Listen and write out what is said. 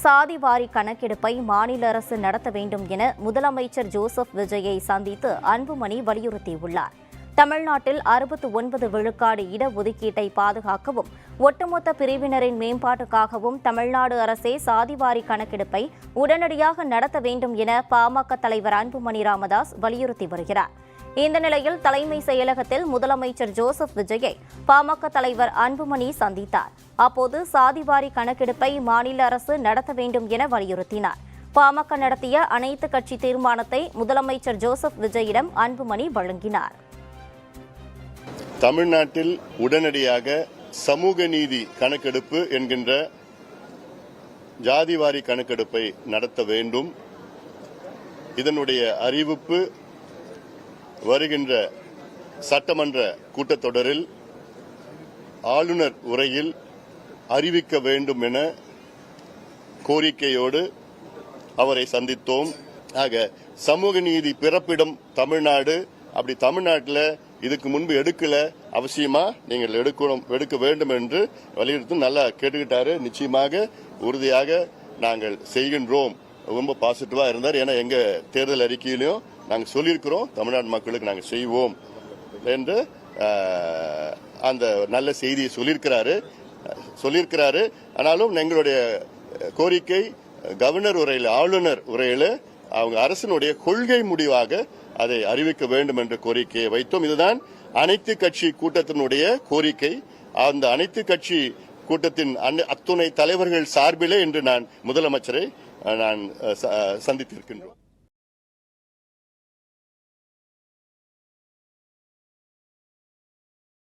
சாதிவாரி கணக்கெடுப்பை மாநில அரசு நடத்த வேண்டும் என முதலமைச்சர் ஜோசப் விஜயை சந்தித்து அன்புமணி வலியுறுத்தியுள்ளார். தமிழ்நாட்டில் 69 விழுக்காடு இடஒதுக்கீட்டை பாதுகாக்கவும் ஒட்டுமொத்த பிரிவினரின் மேம்பாட்டுக்காகவும் தமிழ்நாடு அரசே சாதிவாரி கணக்கெடுப்பை உடனடியாக நடத்த வேண்டும் என பாமக தலைவர் அன்புமணி ராமதாஸ் வலியுறுத்தி வருகிறார். இந்த நிலையில் தலைமை செயலகத்தில் முதலமைச்சர் ஜோசப் விஜயை பாமக தலைவர் அன்புமணி சந்தித்தார். அப்போது சாதிவாரி கணக்கெடுப்பை மாநில அரசு நடத்த வேண்டும் என வலியுறுத்தினார். பாமக நடத்திய அனைத்து கட்சி தீர்மானத்தை முதலமைச்சர் ஜோசப் விஜயிடம் அன்புமணி வழங்கினார். தமிழ்நாட்டில் உடனடியாக சமூக நீதி கணக்கெடுப்பு என்கின்ற ஜாதிவாரி கணக்கெடுப்பை நடத்த வேண்டும். இதனுடைய அறிவிப்பு வருகின்ற சட்டமன்ற கூட்டத்தொடரில் ஆளுநர் உரையில் அறிவிக்க வேண்டும் என கோரிக்கையோடு அவரை சந்தித்தோம். ஆக சமூக நீதி பிறப்பிடம் தமிழ்நாடு. அப்படி தமிழ்நாட்டில் இதுக்கு முன்பு எடுக்கல, அவசியமா நீங்கள் எடுக்க வேண்டும் என்று வலியுறுத்தி நல்லா கேட்டுக்கிட்டாரு. நிச்சயமாக உறுதியாக நாங்கள் செய்கின்றோம். ரொம்ப பாசிட்டிவா இருந்தார். ஏன்னா எங்க தேர்தல் அறிக்கையிலையும் நாங்கள் சொல்லியிருக்கிறோம், தமிழ்நாடு மக்களுக்கு நாங்கள் செய்வோம் என்று அந்த நல்ல செய்தியை சொல்லியிருக்கிறாரு. ஆனாலும் எங்களுடைய கோரிக்கை கவர்னர் உரையில், ஆளுநர் உரையில் அவங்க அரசினுடைய கொள்கை முடிவாக அதை அறிவிக்க வேண்டும் என்ற கோரிக்கையை வைத்தோம். இதுதான் அனைத்து கட்சி கூட்டத்தினுடைய கோரிக்கை. அந்த அனைத்து கட்சி கூட்டத்தின் அத்துணை தலைவர்கள் சார்பிலே இன்று நான் முதலமைச்சரை சந்தித்திருக்கின்றோம்.